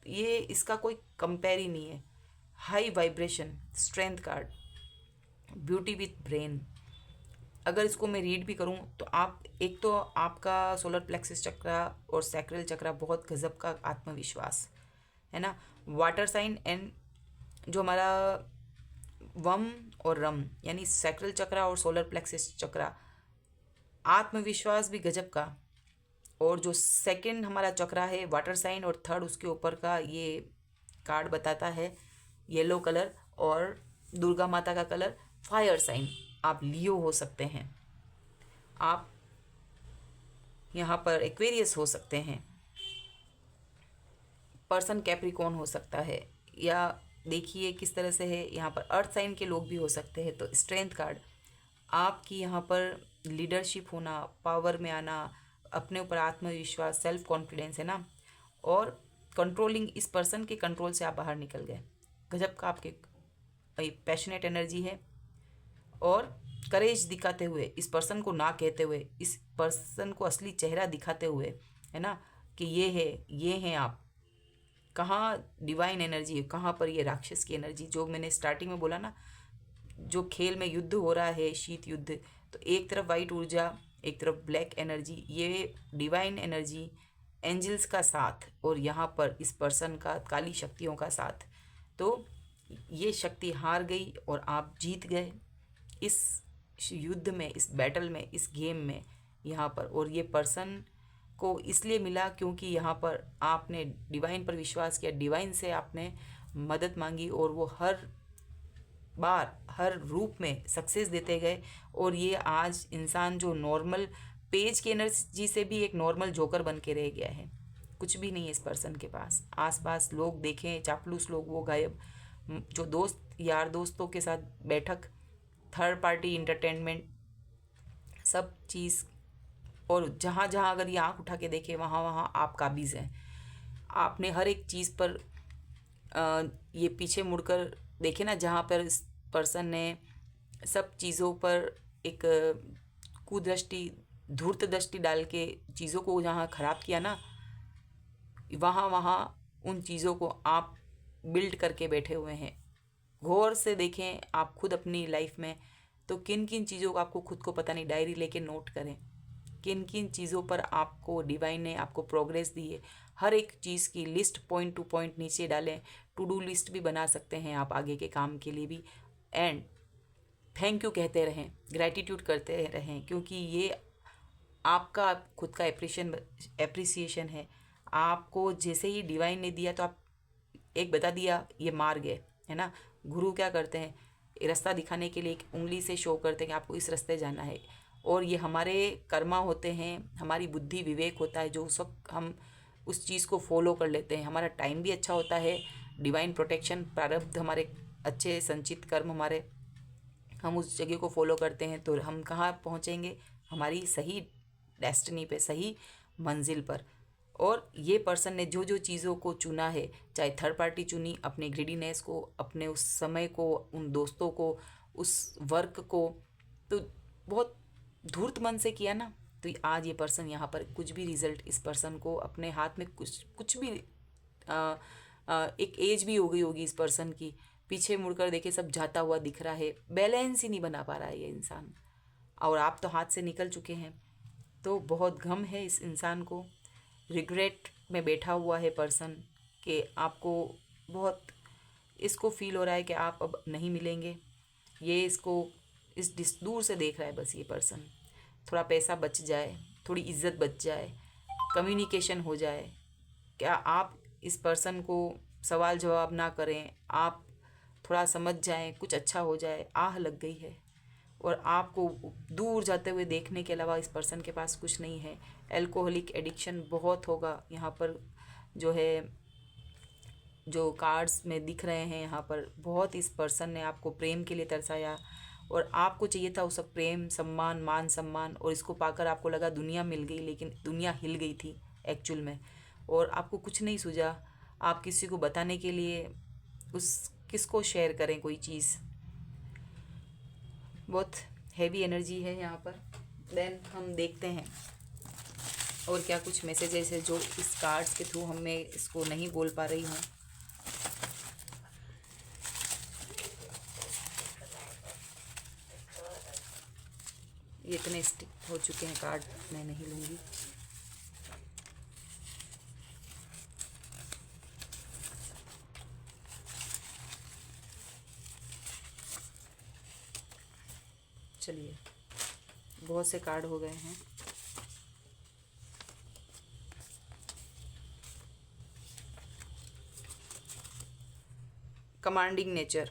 ये इसका कोई कंपेयर ही नहीं है। High vibration strength card, beauty with brain. अगर इसको मैं रीड भी करूं तो आप, एक तो आपका सोलर प्लेक्सिस चक्रा और सैक्रल चक्रा बहुत गजब का आत्मविश्वास है ना। वाटर साइन एंड जो हमारा वम और रम, यानी सैक्रल चक्रा और सोलर प्लेक्सिस चक्रा, आत्मविश्वास भी गजब का। और जो सेकंड हमारा चक्रा है वाटर साइन, और थर्ड उसके ऊपर का ये कार्ड बताता है येलो कलर, और दुर्गा माता का कलर फायर साइन। आप लियो हो सकते हैं, आप यहाँ पर एक्वेरियस हो सकते हैं, पर्सन कैप्रिकॉर्न हो सकता है, या देखिए किस तरह से है, यहाँ पर अर्थ साइन के लोग भी हो सकते हैं। तो स्ट्रेंथ कार्ड, आपकी यहाँ पर लीडरशिप होना, पावर में आना, अपने ऊपर आत्मविश्वास, सेल्फ कॉन्फिडेंस है ना, और कंट्रोलिंग, इस पर्सन के कंट्रोल से आप बाहर निकल गए। गजब का आपके पैशनेट एनर्जी है, और करेज दिखाते हुए, इस पर्सन को ना कहते हुए, इस पर्सन को असली चेहरा दिखाते हुए, है ना, कि ये हैं आप। कहाँ डिवाइन एनर्जी है, कहाँ पर ये राक्षस की एनर्जी, जो मैंने स्टार्टिंग में बोला ना, जो खेल में युद्ध हो रहा है, शीत युद्ध, तो एक तरफ वाइट ऊर्जा, एक तरफ ब्लैक एनर्जी, ये डिवाइन एनर्जी, एंजल्स का साथ, और यहाँ पर इस पर्सन का काली शक्तियों का साथ। तो ये शक्ति हार गई और आप जीत गए इस युद्ध में, इस बैटल में, इस गेम में यहाँ पर। और ये पर्सन को इसलिए मिला क्योंकि यहाँ पर आपने डिवाइन पर विश्वास किया, डिवाइन से आपने मदद मांगी, और वो हर बार हर रूप में सक्सेस देते गए। और ये आज इंसान जो नॉर्मल पेज की एनर्जी से भी एक नॉर्मल जोकर बन के रह गया है। कुछ भी नहीं है इस पर्सन के पास। आसपास लोग देखें चापलूस लोग, वो गायब। जो दोस्त, यार दोस्तों के साथ बैठक, थर्ड पार्टी इंटरटेनमेंट, सब चीज़, और जहाँ जहाँ अगर ये आँख उठा के देखे वहाँ वहाँ आप काबिज़ हैं। आपने हर एक चीज़ पर ये पीछे मुड़कर देखे ना, जहाँ पर इस पर्सन ने सब चीज़ों पर एक कुदृष्टि, धूर्त दृष्टि डाल के चीज़ों को जहाँ ख़राब किया ना, वहाँ वहाँ उन चीज़ों को आप बिल्ड करके बैठे हुए हैं। गौर से देखें आप खुद अपनी लाइफ में, तो किन किन चीज़ों को आपको खुद को पता नहीं, डायरी लेके नोट करें किन किन चीज़ों पर आपको डिवाइन ने आपको प्रोग्रेस दी है। हर एक चीज़ की लिस्ट पॉइंट टू पॉइंट नीचे डालें। टू डू लिस्ट भी बना सकते हैं आप आगे के काम के लिए भी। एंड थैंक यू कहते रहें, ग्रैटिट्यूड करते रहें, क्योंकि ये आपका खुद का एप्रिसिएशन है। आपको जैसे ही डिवाइन ने दिया तो आप एक बता दिया, ये मार्ग है ना। गुरु क्या करते हैं, रास्ता दिखाने के लिए एक उंगली से शो करते हैं कि आपको इस रास्ते जाना है। और ये हमारे कर्मा होते हैं, हमारी बुद्धि विवेक होता है, जो सब हम उस चीज़ को फॉलो कर लेते हैं। हमारा टाइम भी अच्छा होता है, डिवाइन प्रोटेक्शन, प्रारब्ध, हमारे अच्छे संचित कर्म, हमारे हम उस जगह को फॉलो करते हैं तो हम कहाँ पहुँचेंगे, हमारी सही डेस्टिनी पे, सही मंजिल पर। और ये पर्सन ने जो जो चीज़ों को चुना है, चाहे थर्ड पार्टी चुनी, अपने ग्रीडीनेस को, अपने उस समय को, उन दोस्तों को, उस वर्क को, तो बहुत धूर्त मन से किया ना, तो आज ये पर्सन यहाँ पर कुछ भी रिजल्ट, इस पर्सन को अपने हाथ में कुछ भी एक एज भी हो गई होगी इस पर्सन की, पीछे मुड़कर देखे सब जाता हुआ दिख रहा है, बैलेंस ही नहीं बना पा रहा है ये इंसान। और आप तो हाथ से निकल चुके हैं, तो बहुत गम है इस इंसान को, रिग्रेट में बैठा हुआ है पर्सन कि आपको बहुत इसको फील हो रहा है कि आप अब नहीं मिलेंगे। ये इसको इस दूर से देख रहा है बस ये पर्सन। थोड़ा पैसा बच जाए, थोड़ी इज्जत बच जाए, कम्युनिकेशन हो जाए, क्या आप इस पर्सन को सवाल जवाब ना करें, आप थोड़ा समझ जाएं, कुछ अच्छा हो जाए, आह लग गई है। और आपको दूर जाते हुए देखने के अलावा इस पर्सन के पास कुछ नहीं है। एल्कोहलिक एडिक्शन बहुत होगा यहाँ पर, जो है जो कार्ड्स में दिख रहे हैं यहाँ पर, बहुत इस पर्सन ने आपको प्रेम के लिए तरसाया और आपको चाहिए था उस प्रेम, सम्मान, मान सम्मान, और इसको पाकर आपको लगा दुनिया मिल गई, लेकिन दुनिया हिल गई थी एक्चुअल में। और आपको कुछ नहीं सूझा, आप किसी को बताने के लिए उस किसको शेयर करें कोई चीज़। बहुत हैवी एनर्जी है यहाँ पर। देन हम देखते हैं और क्या कुछ मैसेजेस है जो इस कार्ड्स के थ्रू मैं इसको नहीं बोल पा रही हूँ। ये इतने स्टिक हो चुके हैं कार्ड, मैं नहीं लूँगी। चलिए, बहुत से कार्ड हो गए हैं। Commanding nature,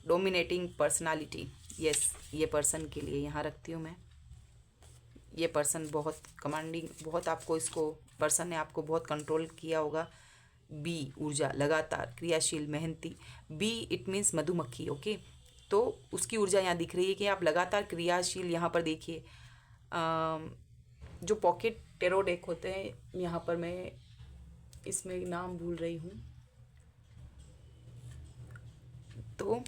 dominating personality, yes, ये पर्सन के लिए यहाँ रखती हूँ मैं। ये पर्सन बहुत कमांडिंग, बहुत आपको इसको पर्सन ने आपको बहुत कंट्रोल किया होगा। बी, ऊर्जा, लगातार क्रियाशील, मेहनती। बी इट मीन्स मधुमक्खी, ओके। तो उसकी ऊर्जा यहाँ दिख रही है कि आप लगातार क्रियाशील। यहाँ पर देखिए जो पॉकेट टेरो डेक होते हैं, यहाँ पर मैं इसमें नाम भूल रही हूँ, तो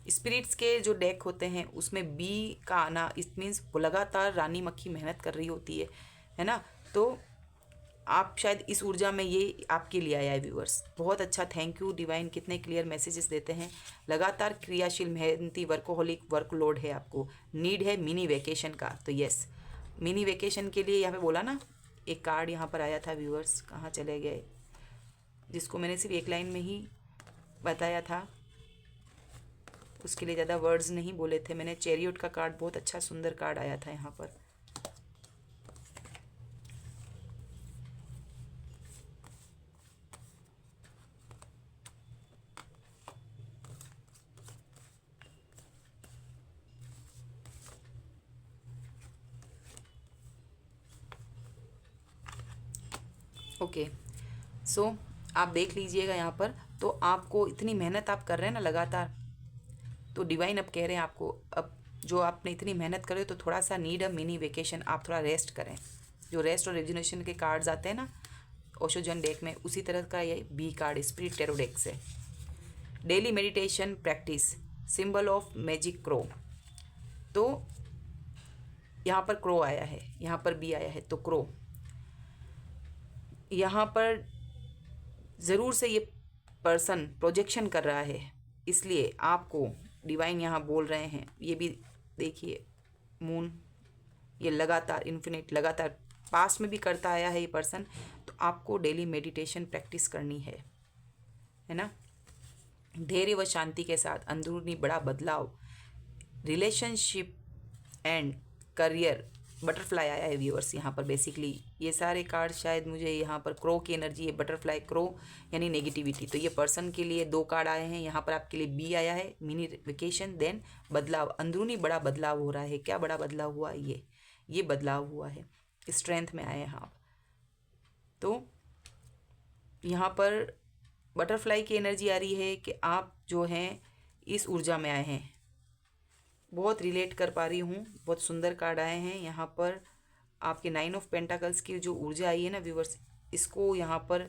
स्पिरिट्स के जो डेक होते हैं उसमें बी का आना, इट मीन्स लगातार रानी मक्खी मेहनत कर रही होती है ना। तो आप शायद इस ऊर्जा में, ये आपके लिए आया है व्यूअर्स। बहुत अच्छा, थैंक यू डिवाइन, कितने क्लियर मैसेजेस देते हैं। लगातार क्रियाशील, मेहनती, वर्कोहोलिक, वर्कलोड है आपको, नीड है मिनी वेकेशन का। तो यस, मिनी वेकेशन के लिए यहाँ पे बोला ना, एक कार्ड यहाँ पर आया था व्यूअर्स, कहाँ चले गए, जिसको मैंने सिर्फ एक लाइन में ही बताया था, उसके लिए ज़्यादा वर्ड्स नहीं बोले थे मैंने। चैरियट का कार्ड बहुत अच्छा सुंदर कार्ड आया था यहाँ पर। ओके, सो आप देख लीजिएगा यहाँ पर, तो आपको इतनी मेहनत आप कर रहे हैं ना लगातार, तो डिवाइन अब कह रहे हैं आपको, अब जो आपने इतनी मेहनत करे तो थोड़ा सा नीड अ मिनी वेकेशन, आप थोड़ा रेस्ट करें। जो रेस्ट और रेजुनेशन के कार्ड्स आते हैं ना ओशोजन डेक में, उसी तरह का ये B card spirit tarot deck से। Daily meditation practice, symbol of magic crow. तो यहाँ पर क्रो आया है, यहाँ पर बी आया है, तो क्रो यहाँ पर ज़रूर से ये पर्सन प्रोजेक्शन कर रहा है, इसलिए आपको डिवाइन यहाँ बोल रहे हैं। ये भी देखिए मून, ये लगातार इन्फिनिट, लगातार पास्ट में भी करता आया है ये पर्सन। तो आपको डेली मेडिटेशन प्रैक्टिस करनी है ना। धैर्य व शांति के साथ अंदरूनी बड़ा बदलाव, रिलेशनशिप एंड करियर, बटरफ्लाई आया है व्यूअर्स यहाँ पर। बेसिकली ये सारे कार्ड शायद मुझे यहाँ पर क्रो की एनर्जी है, बटरफ्लाई क्रो यानी नेगेटिविटी। तो ये पर्सन के लिए 2 कार्ड आए हैं, यहाँ पर आपके लिए बी आया है, मिनी वेकेशन, देन बदलाव, अंदरूनी बड़ा बदलाव हो रहा है। क्या बड़ा बदलाव हुआ? ये बदलाव हुआ है, स्ट्रेंथ में आए हैं आप। तो यहाँ पर बटरफ्लाई की एनर्जी आ रही है कि आप जो हैं इस ऊर्जा में आए हैं। बहुत रिलेट कर पा रही हूँ, बहुत सुंदर कार्ड आए हैं यहाँ पर। आपके 9 ऑफ पेंटाकल्स की जो ऊर्जा आई है ना व्यूवर्स, इसको यहाँ पर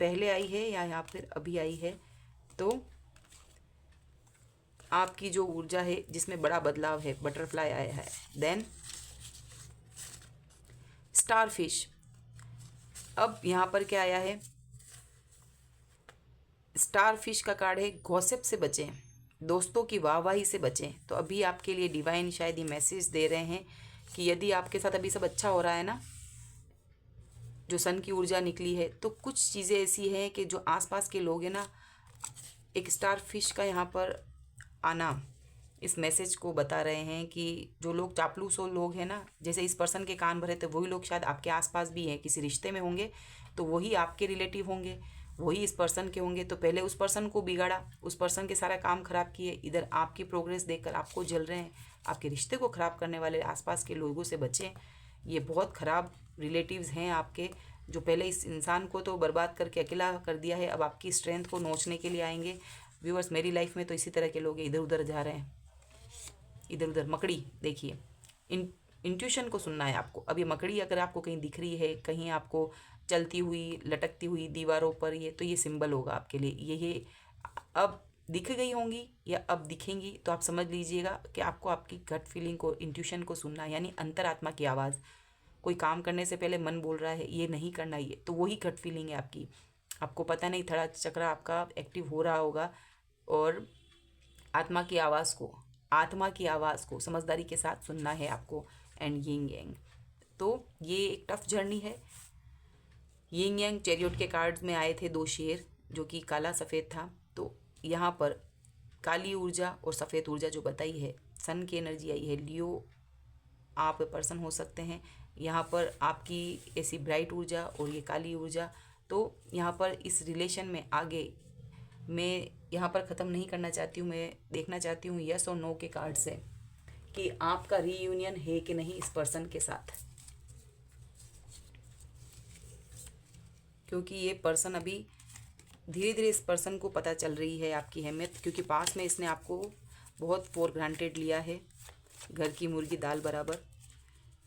पहले आई है या यहाँ पर अभी आई है, तो आपकी जो ऊर्जा है जिसमें बड़ा बदलाव है, बटरफ्लाई आया है। देन स्टारफिश, अब यहाँ पर क्या आया है? स्टारफिश का कार्ड है गॉसिप से बचें, दोस्तों की वाहवाही से बचें। तो अभी आपके लिए डिवाइन शायद ये मैसेज दे रहे हैं कि यदि आपके साथ अभी सब अच्छा हो रहा है ना, जो सन की ऊर्जा निकली है, तो कुछ चीज़ें ऐसी हैं कि जो आसपास के लोग हैं ना, एक स्टारफिश का यहाँ पर आना इस मैसेज को बता रहे हैं कि जो लोग चापलूस लोग हैं ना, जैसे इस पर्सन के कान भरे थे, वही लोग शायद आपके आसपास भी हैं, किसी रिश्ते में होंगे, तो वही आपके रिलेटिव होंगे, वही इस पर्सन के होंगे। तो पहले उस पर्सन को बिगाड़ा, उस पर्सन के सारा काम खराब किए, इधर आपकी प्रोग्रेस देखकर आपको जल रहे हैं। आपके रिश्ते को ख़राब करने वाले आसपास के लोगों से बचें। ये बहुत ख़राब रिलेटिव्स हैं आपके, जो पहले इस इंसान को तो बर्बाद करके अकेला कर दिया है, अब आपकी स्ट्रेंथ को नोचने के लिए आएंगे। व्यूअर्स, मेरी लाइफ में तो इसी तरह के लोग इधर उधर जा रहे हैं, इधर उधर। मकड़ी देखिए, इंट्यूशन को सुनना है आपको। अब ये मकड़ी अगर आपको कहीं दिख रही है, कहीं आपको चलती हुई लटकती हुई दीवारों पर, ये तो ये सिंबल होगा आपके लिए। ये अब दिख गई होंगी या अब दिखेंगी, तो आप समझ लीजिएगा कि आपको आपकी गट फीलिंग को, इंट्यूशन को सुनना है, यानी अंतरात्मा की आवाज़। कोई काम करने से पहले मन बोल रहा है ये नहीं करना, ये तो वही गट फीलिंग है आपकी। आपको पता नहीं, थड़ा चक्र आपका एक्टिव हो रहा होगा, और आत्मा की आवाज़ को समझदारी के साथ सुनना है आपको। एंड यिंग यांग, तो ये एक टफ जर्नी है। यिंग यांग चैरियट के कार्ड्स में आए थे 2 शेर, जो कि काला सफ़ेद था। तो यहाँ पर काली ऊर्जा और सफ़ेद ऊर्जा जो बताई है, सन की एनर्जी आई है। लियो आप पर्सन हो सकते हैं, यहाँ पर आपकी ऐसी ब्राइट ऊर्जा और ये काली ऊर्जा। तो यहाँ पर इस रिलेशन में आगे मैं यहाँ पर ख़त्म नहीं करना चाहती हूँ, मैं देखना चाहती हूँ यस और नो के कार्ड से कि आपका रीयूनियन है कि नहीं इस पर्सन के साथ। क्योंकि ये पर्सन अभी धीरे धीरे इस पर्सन को पता चल रही है आपकी अहमियत, क्योंकि पास में इसने आपको बहुत फॉर ग्रांटेड लिया है, घर की मुर्गी दाल बराबर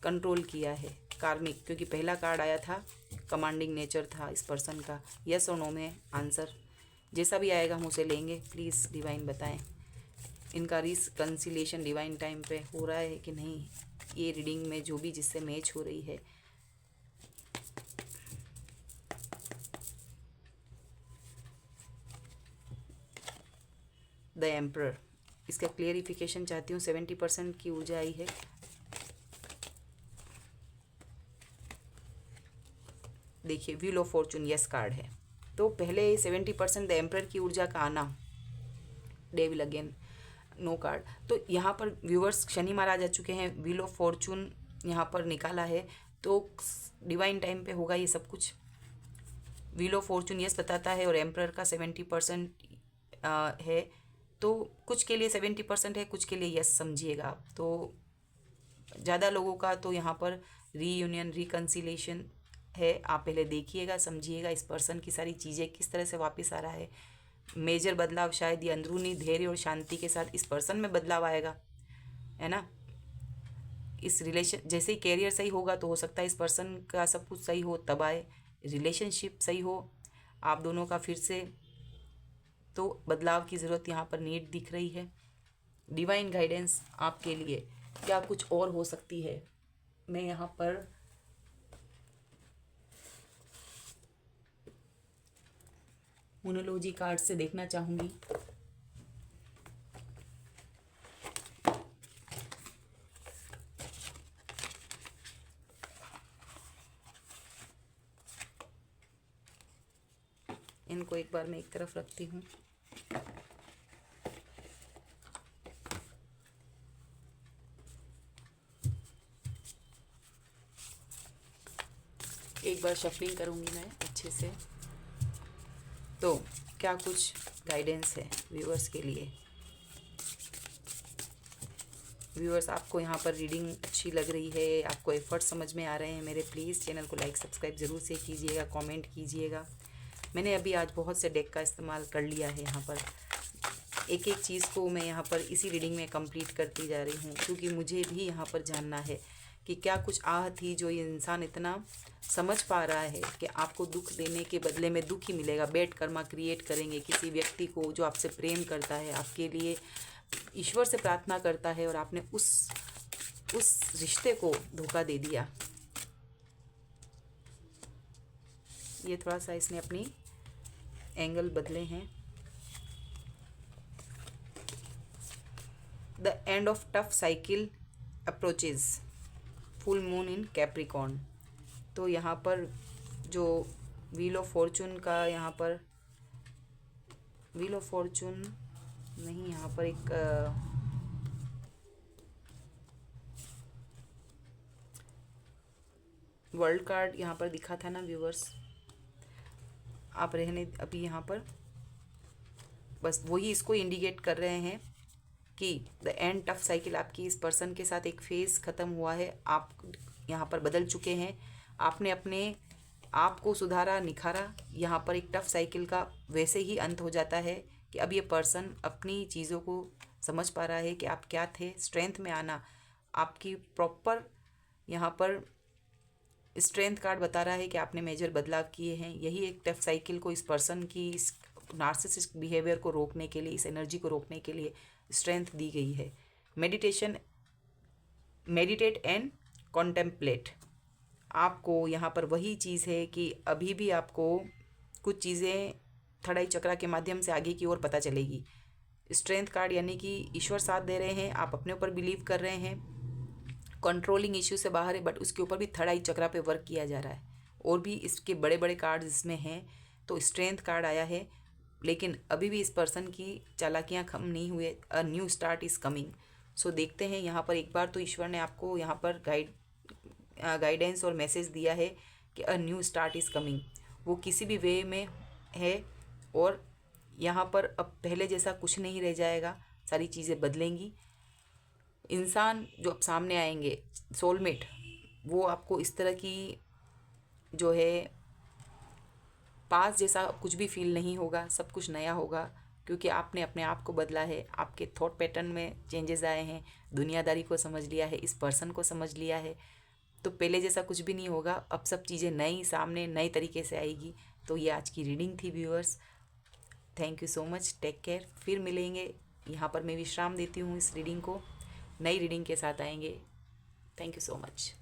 कंट्रोल किया है। कार्मिक, क्योंकि पहला कार्ड आया था कमांडिंग नेचर था इस पर्सन का। यस और नो में आंसर जैसा भी आएगा हम उसे लेंगे। प्लीज़ डिवाइन बताएं इनका रिकंसिलिएशन डिवाइन टाइम पे हो रहा है कि नहीं, ये रीडिंग में जो भी जिससे मैच हो रही है। द एम्परर, इसका क्लियरिफिकेशन चाहती हूँ। 70% की ऊर्जा आई है। देखिए wheel of Fortune yes card है, तो पहले 70% द एम्परर की ऊर्जा का आना, डेविल अगेन नो कार्ड। तो यहाँ पर व्यूअर्स शनि महाराज आ चुके हैं, व्हील ऑफ फॉर्चून यहाँ पर निकाला है, तो डिवाइन टाइम पे होगा ये सब कुछ। व्हील ऑफ फॉर्चून यस बताता है और एम्परर का 70% है, तो कुछ के लिए 70% है, कुछ के लिए यस समझिएगा आप। तो ज़्यादा लोगों का तो यहाँ पर रीयूनियन रिकंसिलेशन है। आप पहले देखिएगा, समझिएगा इस पर्सन की सारी चीज़ें किस तरह से वापस आ रहा है। मेजर बदलाव शायद ये अंदरूनी धैर्य और शांति के साथ इस पर्सन में बदलाव आएगा, है ना। इस रिलेशन जैसे ही कैरियर सही होगा तो हो सकता है इस पर्सन का सब कुछ सही हो, तब आए रिलेशनशिप सही हो आप दोनों का फिर से। तो बदलाव की ज़रूरत यहाँ पर नीड दिख रही है। डिवाइन गाइडेंस आपके लिए क्या कुछ और हो सकती है। मैं यहाँ पर मोनोलॉजी कार्ड से देखना चाहूँगी। इनको एक बार मैं एक तरफ रखती हूँ। एक बार शफलिंग करूँगी मैं अच्छे से। तो क्या कुछ गाइडेंस है व्यूअर्स के लिए। व्यूअर्स, आपको यहाँ पर रीडिंग अच्छी लग रही है, आपको एफर्ट समझ में आ रहे हैं मेरे, प्लीज़ चैनल को लाइक सब्सक्राइब ज़रूर से कीजिएगा, कमेंट कीजिएगा। मैंने अभी आज बहुत से डेक का इस्तेमाल कर लिया है। यहाँ पर एक एक चीज़ को मैं यहाँ पर इसी रीडिंग में कंप्लीट करती जा रही हूँ, क्योंकि मुझे भी यहाँ पर जानना है कि क्या कुछ आह थी जो ये इंसान इतना समझ पा रहा है कि आपको दुख देने के बदले में दुख ही मिलेगा। बैड कर्मा क्रिएट करेंगे किसी व्यक्ति को जो आपसे प्रेम करता है, आपके लिए ईश्वर से प्रार्थना करता है, और आपने उस रिश्ते को धोखा दे दिया। ये थोड़ा सा इसने अपनी एंगल बदले हैं। The end of tough cycle approaches, full moon in Capricorn. तो यहाँ पर जो व्हील ऑफ फॉर्चून का, यहाँ पर व्हील ऑफ फॉर्चून नहीं, यहाँ पर एक वर्ल्ड कार्ड यहाँ पर दिखा था ना व्यूवर्स, आप रहने अभी यहाँ पर बस वही इसको इंडिकेट कर रहे हैं कि द एंड टफ साइकिल, आपकी इस पर्सन के साथ एक फेज़ ख़त्म हुआ है। आप यहाँ पर बदल चुके हैं, आपने अपने आप को सुधारा, निखारा। यहाँ पर एक टफ साइकिल का वैसे ही अंत हो जाता है कि अब ये पर्सन अपनी चीज़ों को समझ पा रहा है कि आप क्या थे। स्ट्रेंथ में आना, आपकी प्रॉपर यहाँ पर स्ट्रेंथ कार्ड बता रहा है कि आपने मेजर बदलाव किए हैं। यही एक टफ साइकिल को, इस पर्सन की इस नार्सिसिस्टिक बिहेवियर को रोकने के लिए, इस एनर्जी को रोकने के लिए स्ट्रेंथ दी गई है। मेडिटेट एंड कॉन्टेम्पलेट, आपको यहाँ पर वही चीज़ है कि अभी भी आपको कुछ चीज़ें थड़ाई चक्रा के माध्यम से आगे की ओर पता चलेगी। स्ट्रेंथ कार्ड यानी कि ईश्वर साथ दे रहे हैं, आप अपने ऊपर बिलीव कर रहे हैं, कंट्रोलिंग इश्यू से बाहर है, बट उसके ऊपर भी थर्ड आई चक्रा पे वर्क किया जा रहा है। और भी इसके बड़े बड़े कार्ड इसमें हैं। तो स्ट्रेंथ कार्ड आया है, लेकिन अभी भी इस पर्सन की चालाकियाँ खत्म नहीं हुए। A new start is coming. So देखते हैं यहाँ पर एक बार तो ईश्वर ने आपको यहाँ पर गाइडेंस और मैसेज दिया है कि अ न्यू स्टार्ट इज़ कमिंग। वो किसी भी वे में है, और यहाँ पर अब पहले जैसा कुछ नहीं रह जाएगा, सारी चीज़ें बदलेंगी। इंसान जो अब सामने आएंगे, सोलमेट, वो आपको इस तरह की जो है पास जैसा कुछ भी फील नहीं होगा, सब कुछ नया होगा, क्योंकि आपने अपने आप को बदला है, आपके थॉट पैटर्न में चेंजेस आए हैं, दुनियादारी को समझ लिया है, इस पर्सन को समझ लिया है। तो पहले जैसा कुछ भी नहीं होगा, अब सब चीज़ें नई सामने नए तरीके से आएगी। तो ये आज की रीडिंग थी viewers. Thank you so much, take care. फिर मिलेंगे। यहाँ पर मैं विश्राम देती हूँ इस रीडिंग को, नई रीडिंग के साथ आएंगे। Thank you so much.